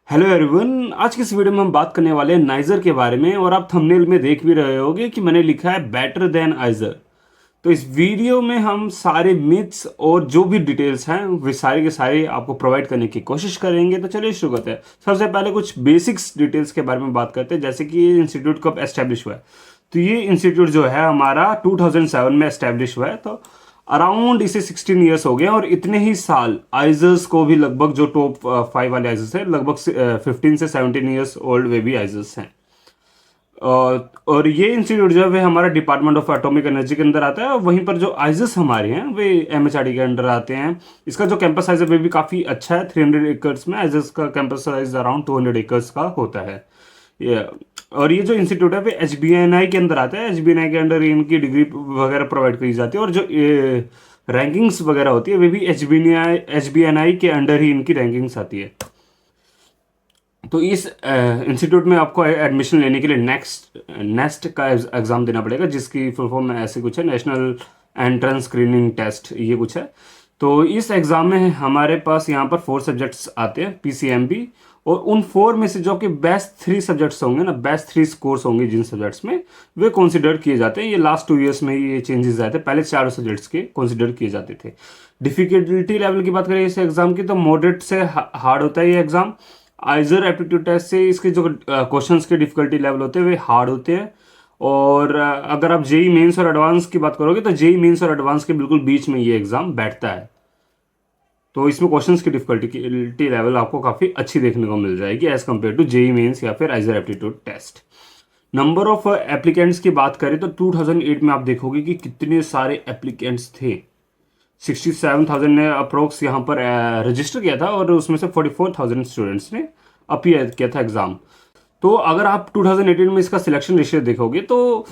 Hello everyone. आज की इस वीडियो में हम बात करने वाले हैं नाइजर के बारे में। और आप थंबनेल में देख भी रहे होगे कि मैंने लिखा है बेटर देन आइजर। तो इस वीडियो में हम सारे मिथ्स और जो भी डिटेल्स हैं वे सारे के सारे आपको प्रोवाइड करने की कोशिश करेंगे। तो चलिए शुरू करते हैं। सबसे पहले कुछ बेसिक्स डिटेल्स के बारे में बात करते हैं, जैसे कि ये इंस्टीट्यूट कब एस्टेब्लिश हुआ है। तो ये इंस्टीट्यूट जो है हमारा 2007 में एस्टेब्लिश हुआ है। तो अराउंड इसे 16 ईयर्स हो गए और इतने ही साल आइजर्स को भी लगभग जो टॉप 5 वाले आइजर्स हैं लगभग 15 से 17 ईयर्स ओल्ड वे भी आइजर्स हैं। और ये इंस्टीट्यूट जो है हमारा डिपार्टमेंट ऑफ एटॉमिक एनर्जी के अंदर आता है। और वहीं पर जो आइजर्स हमारे हैं वे एमएचआरडी के अंडर आते हैं। इसका जो कैंपस साइज है वे भी काफ़ी अच्छा है। 300 एकर्स में आइजर्स का कैंपस साइज अराउंड 200 एकर्स का होता है। ये और ये जो इंस्टीट्यूट है वे एचबीएनआई के अंदर आता है। एचबीएनआई के अंडर इनकी डिग्री वगैरह प्रोवाइड करी जाती है। और जो रैंकिंग्स वगैरह होती है वे भी एचबीएनआई के अंडर ही इनकी रैंकिंग्स आती है। तो इस इंस्टीट्यूट में आपको एडमिशन लेने के लिए नेस्ट का एग्ज़ाम देना पड़ेगा, जिसकी फुल फॉर्म में ऐसे कुछ है, नेशनल एंट्रेंस स्क्रीनिंग टेस्ट, ये कुछ है। तो इस एग्ज़ाम में हमारे पास यहाँ पर 4 सब्जेक्ट्स आते हैं पीसीएमबी। और उन 4 में से जो कि बेस्ट 3 सब्जेक्ट्स होंगे ना, बेस्ट 3 स्कोर्स होंगे जिन सब्जेक्ट्स में, वे कंसिडर किए जाते हैं। ये लास्ट 2 ईयर्स में ये चेंजेस आए थे। पहले 4 सब्जेक्ट्स के कंसिडर किए जाते थे। डिफिकल्टी लेवल की बात करें इस एग्ज़ाम की, तो मॉडरेट से हार्ड होता है ये एग्ज़ाम। आइजर एप्टीट्यूड टेस्ट से इसके जो क्वेश्चंस के डिफिकल्टी लेवल होते हैं वे हार्ड होते हैं। और अगर आप जेई मेंस और एडवांस की बात करोगे तो जेई मेंस और एडवांस के बिल्कुल बीच में ये एग्ज़ाम बैठता है। तो इसमें क्वेश्चंस की डिफिकल्टी लेवल आपको काफ़ी अच्छी देखने को मिल जाएगी as compared to JEE Mains या फिर IISER aptitude test. Number of applicants की बात करें तो 2008 में आप देखोगे कि कितने सारे एप्लीकेंट्स थे। 67,000 ने अप्रोक्स यहाँ पर रजिस्टर किया था और उसमें से 44,000 स्टूडेंट्स ने अपीयर किया था एग्ज़ाम। तो अगर आप 2018 में इसका सिलेक्शन रेशियो देखोगे तो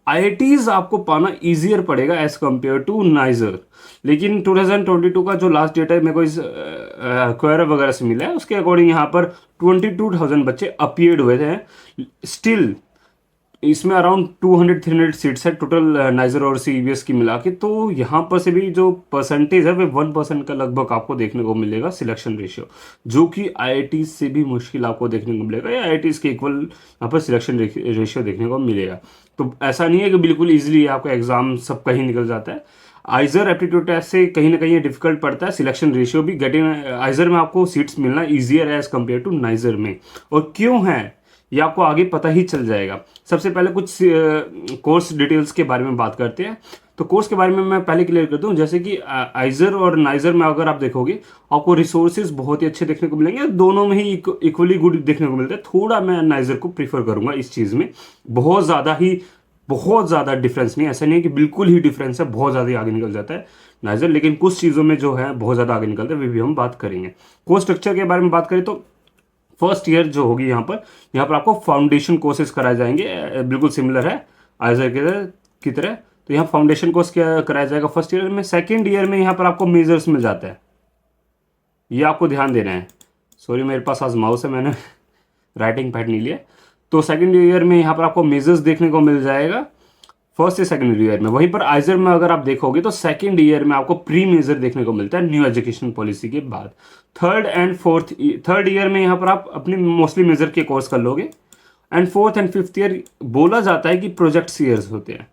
आईआईटीज आपको पाना ईजियर पड़ेगा एज कम्पेयर टू नाइजर। लेकिन 2022 का जो लास्ट डेटा है मेरे को इस क्वेरा वगैरह से मिला है, उसके अकॉर्डिंग यहाँ पर 22,000 बच्चे अपीयर्ड हुए थे। स्टिल इसमें अराउंड 200-300 सीट्स है टोटल नाइजर और सीबीएस की मिला के। तो यहाँ पर से भी जो परसेंटेज है वे 1% का लगभग आपको देखने को मिलेगा सिलेक्शन रेशियो, जो कि आईआईटी से भी मुश्किल आपको देखने को मिलेगा या आईआईटी के इक्वल यहाँ पर सिलेक्शन रेशियो देखने को मिलेगा। तो ऐसा नहीं है कि बिल्कुल ईजिली आपका एग्जाम सब कहीं निकल जाता है। आइजर एप्टीट्यूड टेस्ट से कहीं ना कहीं डिफिकल्ट पड़ता है। सिलेक्शन रेशियो भी गेटिंग आइजर में आपको सीट्स मिलना ईजियर है एज कम्पेयर टू नाइजर में। और क्यों है ये आपको आगे पता ही चल जाएगा। सबसे पहले कुछ कोर्स डिटेल्स के बारे में बात करते हैं। तो कोर्स के बारे में मैं पहले क्लियर करता हूँ। जैसे कि आइजर और नाइजर में अगर आप देखोगे आपको रिसोर्सेज बहुत ही अच्छे देखने को मिलेंगे। दोनों में ही इक्वली गुड देखने को मिलता है। थोड़ा मैं नाइजर को प्रीफर करूंगा इस चीज़ में। बहुत ज़्यादा डिफरेंस नहीं, ऐसा नहीं है कि बिल्कुल ही डिफरेंस है, बहुत ज़्यादा ही आगे निकल जाता है नाइजर। लेकिन कुछ चीज़ों में जो है बहुत ज़्यादा आगे निकलता है, वे भी हम बात करेंगे। कोर्स स्ट्रक्चर के बारे में बात करें तो फर्स्ट ईयर जो होगी यहाँ पर आपको फाउंडेशन कोर्सेज कराए जाएंगे, बिल्कुल सिमिलर है आइजर की तरह। तो यहाँ फाउंडेशन कोर्स क्या कराया जाएगा फर्स्ट ईयर में। सेकेंड ईयर में यहाँ पर आपको मेजर्स मिल जाता है, ये आपको ध्यान देना है। सॉरी मेरे पास आज माउस है, मैंने राइटिंग पैड नहीं लिया। तो सेकेंड ईयर में यहाँ पर आपको मेजर्स देखने को मिल जाएगा फर्स्ट से सेकंड ईयर में। वहीं पर आइजर में अगर आप देखोगे तो सेकंड ईयर में आपको प्री मेजर देखने को मिलता है न्यू एजुकेशन पॉलिसी के बाद। थर्ड ईयर में यहाँ पर आप अपनी मोस्टली मेजर के कोर्स कर लोगे। And fourth and fifth year बोला जाता है कि प्रोजेक्ट ईयर्स होते हैं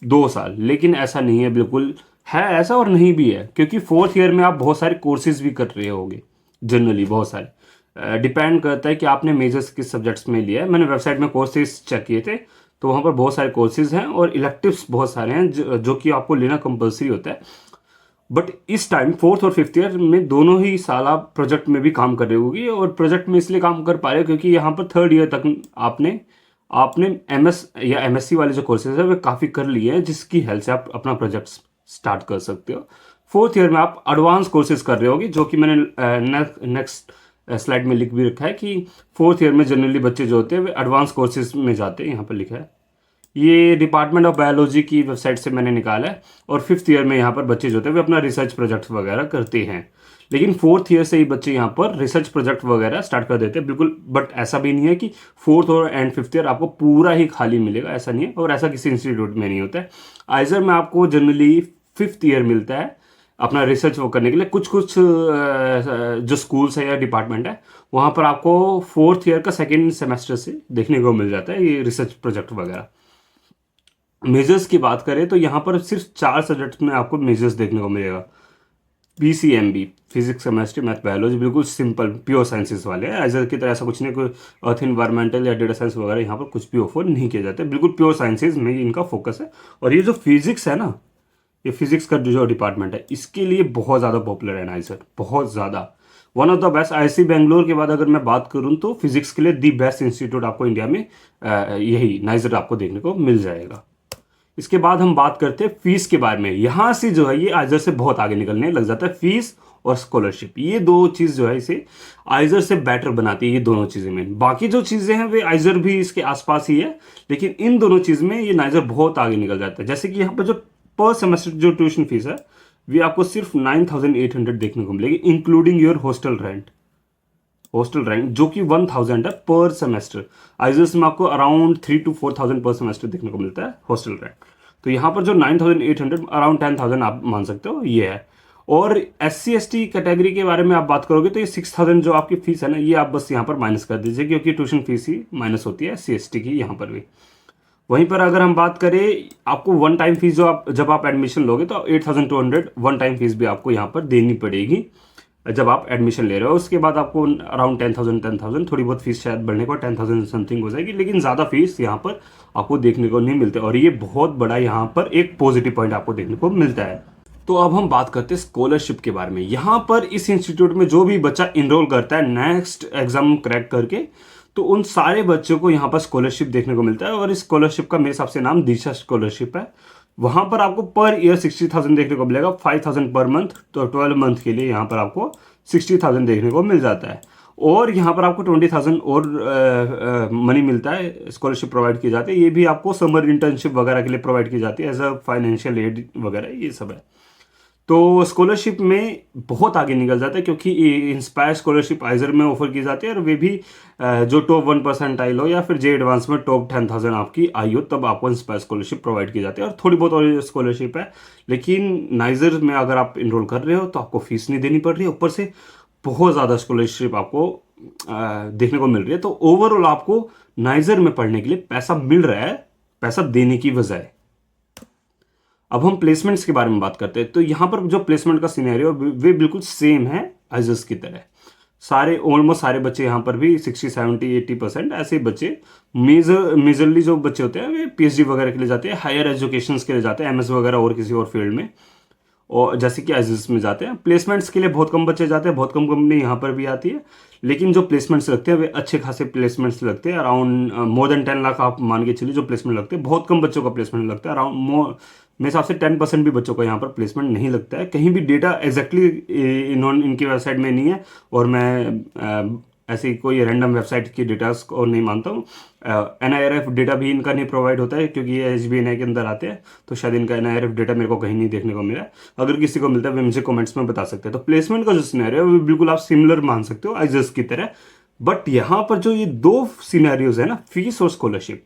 2 साल, लेकिन ऐसा नहीं है, बिल्कुल है ऐसा और नहीं भी है। क्योंकि फोर्थ ईयर में आप बहुत सारे कोर्सेज भी कर रहे होगे, जनरली बहुत सारे। डिपेंड करता है कि आपने मेजर्स किस सब्जेक्ट्स में लिया है। मैंने वेबसाइट में कोर्सेज चेक किए थे तो वहाँ पर बहुत सारे कोर्सेज हैं और इलेक्टिव्स बहुत सारे हैं जो कि आपको लेना कंपलसरी होता है। बट इस टाइम फोर्थ और फिफ्थ ईयर में दोनों ही साल आप प्रोजेक्ट में भी काम कर रहे होगी। और प्रोजेक्ट में इसलिए काम कर पा रहे हो क्योंकि यहाँ पर थर्ड ईयर तक आपने आपने एमएस या एमएससी वाले जो कोर्सेज है वे काफ़ी कर लिए हैं, जिसकी हेल्प से आप अपना प्रोजेक्ट स्टार्ट कर सकते हो। फोर्थ ईयर में आप एडवांस कोर्सेज कर रहे होगे, जो कि मैंने नेक्स्ट स्लाइड में लिख भी रखा है कि फोर्थ ईयर में जनरली बच्चे जो होते हैं वे एडवांस कोर्सेज में जाते हैं। यहाँ पर लिखा है, ये डिपार्टमेंट ऑफ बायोलॉजी की वेबसाइट से मैंने निकाला है। और फिफ्थ ईयर में यहाँ पर बच्चे जो होते हैं वे अपना रिसर्च प्रोजेक्ट वगैरह करते हैं। लेकिन फोर्थ ईयर से ही बच्चे यहाँ पर रिसर्च प्रोजेक्ट वगैरह स्टार्ट कर देते हैं, बिल्कुल। बट ऐसा भी नहीं है कि फोर्थ और एंड फिफ्थ ईयर आपको पूरा ही खाली मिलेगा, ऐसा नहीं है। और ऐसा किसी इंस्टीट्यूट में नहीं होता है। आइजर में आपको जनरली फिफ्थ ईयर मिलता है अपना रिसर्च वो करने के लिए। कुछ कुछ जो स्कूल्स है या डिपार्टमेंट है वहाँ पर आपको 4th ईयर का 2nd सेमेस्टर से देखने को मिल जाता है ये रिसर्च प्रोजेक्ट वगैरह। मेजर्स की बात करें तो यहाँ पर सिर्फ 4 सब्जेक्ट में आपको मेजर्स देखने को मिलेगा। PCMB, physics, chemistry, math, biology, बिल्कुल सिंपल प्योर साइंसेस वाले हैं। एजर की तरह ऐसा कुछ नहीं, कोई अर्थ इन्वायरमेंटल या डेटा साइंस वगैरह यहाँ पर कुछ भी ऑफर नहीं किए जाते, बिल्कुल प्योर साइंसेज में इनका फोकस है। और ये जो फिजिक्स है ना, ये फिजिक्स का जो डिपार्टमेंट है इसके लिए बहुत ज़्यादा पॉपुलर है नाइजर, बहुत ज़्यादा। One of the best. IISc Bangalore के बाद अगर मैं बात करूँ तो फिजिक्स के लिए दी बेस्ट इंस्टीट्यूट आपको इंडिया में यही नाइजर आपको देखने को मिल जाएगा। इसके बाद हम बात करते हैं फीस के बारे में। यहाँ से जो है ये आइजर से बहुत आगे निकलने लग जाता है। फीस और स्कॉलरशिप, ये दो चीज़ जो है इसे आइजर से बेटर बनाती है, ये दोनों चीज़ें में। बाकी जो चीज़ें हैं वे आइजर भी इसके आसपास ही है, लेकिन इन दोनों चीज़ में ये नाइजर बहुत आगे निकल जाता है। जैसे कि यहाँ पर जो पर सेमेस्टर जो ट्यूशन फीस है वे आपको सिर्फ 9,800 देखने को मिलेगी, including your hostel rent. Hostel rent जो कि 1,000 है पर सेमेस्टर। आइजर्स में आपको अराउंड 3 to 4,000 पर सेमेस्टर देखने को मिलता है हॉस्टल रेंट। तो यहाँ पर जो 9,800 अराउंड 10,000 आप मान सकते हो ये है। और SC ST कैटेगरी के बारे में आप बात करोगे तो ये 6,000 जो आपकी फीस है ना, ये आप बस यहाँ पर माइनस कर दीजिए, क्योंकि ट्यूशन फीस ही माइनस होती है SC ST की यहाँ पर भी। वहीं पर अगर हम बात करें आपको वन टाइम फीस जो आप जब आप एडमिशन लोगे तो 8,200 वन टाइम फीस भी आपको यहाँ पर देनी पड़ेगी जब आप एडमिशन ले रहे हो। उसके बाद आपको अराउंड 10,000 थोड़ी बहुत फीस शायद बढ़ने को 10,000 समथिंग हो जाएगी, लेकिन ज़्यादा फीस यहाँ पर आपको देखने को नहीं मिलते। और ये बहुत बड़ा यहाँ पर एक पॉजिटिव पॉइंट आपको देखने को मिलता है। तो अब हम बात करते हैं स्कॉलरशिप के बारे में। यहाँ पर इस इंस्टीट्यूट में जो भी बच्चा इनरोल करता है नेक्स्ट एग्जाम क्रैक करके, तो उन सारे बच्चों को यहाँ पर स्कॉलरशिप देखने को मिलता है। और इस स्कॉलरशिप का मेरे हिसाब से नाम दिशा स्कॉलरशिप है। वहाँ पर आपको पर ईयर 60,000 देखने को मिलेगा, 5,000 पर मंथ। तो 12 मंथ के लिए यहाँ पर आपको 60,000 देखने को मिल जाता है। और यहाँ पर आपको 20,000 और मनी मिलता है, स्कॉलरशिप प्रोवाइड की जाती है। ये भी आपको समर इंटर्नशिप वगैरह के लिए प्रोवाइड की जाती है एज अ फाइनेंशियल एड वगैरह, ये सब है। तो स्कॉलरशिप में बहुत आगे निकल जाता है, क्योंकि इंस्पायर स्कॉलरशिप आइजर में ऑफर की जाती है। और वे भी जो टॉप 1% हो या फिर जे एडवांस में टॉप 10,000 आपकी आई हो, तब आपको इंस्पायर स्कॉलरशिप प्रोवाइड की जाती है। और थोड़ी बहुत और स्कॉलरशिप है, लेकिन नाइजर में अगर आप इनरोल कर रहे हो तो आपको फीस नहीं देनी पड़ रही है, ऊपर से बहुत ज़्यादा स्कॉलरशिप आपको देखने को मिल रही है। तो ओवरऑल आपको नाइजर में पढ़ने के लिए पैसा मिल रहा है, पैसा देने की बजाय। अब हम प्लेसमेंट्स के बारे में बात करते हैं। तो यहाँ पर जो प्लेसमेंट का सिनेरियो वे बिल्कुल सेम है आइजर्स की तरह। सारे ऑलमोस्ट सारे बच्चे यहाँ पर भी 60, 70, 80% ऐसे बच्चे मेजरली जो बच्चे होते हैं वे PhD वगैरह के लिए जाते हैं, हायर एजुकेशंस के लिए जाते हैं, MS वगैरह और किसी और फील्ड में, और जैसे कि आइजर्स में जाते हैं। प्लेसमेंट्स के लिए बहुत कम बच्चे जाते हैं, बहुत कम कंपनी यहाँ पर भी आती है, लेकिन जो प्लेसमेंट्स लगते हैं वे अच्छे खासे प्लेसमेंट्स लगते हैं। अराउंड मोर देन 10 लाख आप मान के चलिए जो प्लेसमेंट लगते हैं। बहुत कम बच्चों का प्लेसमेंट लगता है, अराउंड मेरे हिसाब से 10% भी बच्चों का यहाँ पर प्लेसमेंट नहीं लगता है। कहीं भी डेटा एग्जैक्टली इनकी वेबसाइट में नहीं है, और मैं ऐसी कोई रैंडम वेबसाइट की डेटास को नहीं मानता हूँ। NIRF डेटा भी इनका नहीं प्रोवाइड होता है, क्योंकि ये SBNI के अंदर आते हैं, तो शायद इनका NIRF डेटा मेरे को कहीं नहीं देखने को मिला। अगर किसी को मिलता है वे मुझे कमेंट्स में बता सकते हैं। तो प्लेसमेंट का जो सिनेरियो है वो बिल्कुल आप सिमिलर मान सकते हो आइजर्स की तरह। बट यहाँ पर जो ये दो सिनेरियोज है ना, फीस और स्कॉलरशिप,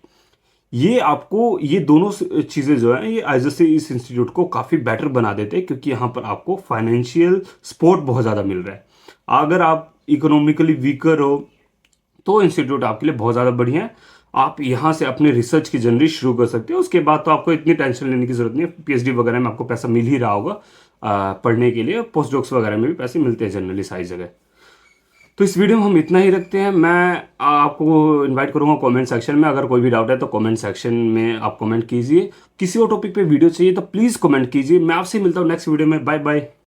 ये आपको ये दोनों चीज़ें जो है ये आइजर से इस इंस्टीट्यूट को काफ़ी बेटर बना देते हैं, क्योंकि यहाँ पर आपको फाइनेंशियल सपोर्ट बहुत ज़्यादा मिल रहा है। अगर आप इकोनॉमिकली वीकर हो तो इंस्टीट्यूट आपके लिए बहुत ज़्यादा बढ़िया है। आप यहाँ से अपने रिसर्च की जर्नी शुरू कर सकते हो। उसके बाद तो आपको इतनी टेंशन लेने की जरूरत नहीं है। PhD वगैरह में आपको पैसा मिल ही रहा होगा पढ़ने के लिए। पोस्ट डॉक्स वगैरह में भी पैसे मिलते हैं जनरली सारी जगह। तो इस वीडियो में हम इतना ही रखते हैं। मैं आपको इनवाइट करूंगा कमेंट सेक्शन में, अगर कोई भी डाउट है तो कमेंट सेक्शन में आप कमेंट कीजिए। किसी और टॉपिक पे वीडियो चाहिए तो प्लीज़ कमेंट कीजिए। मैं आपसे मिलता हूँ नेक्स्ट वीडियो में। Bye bye.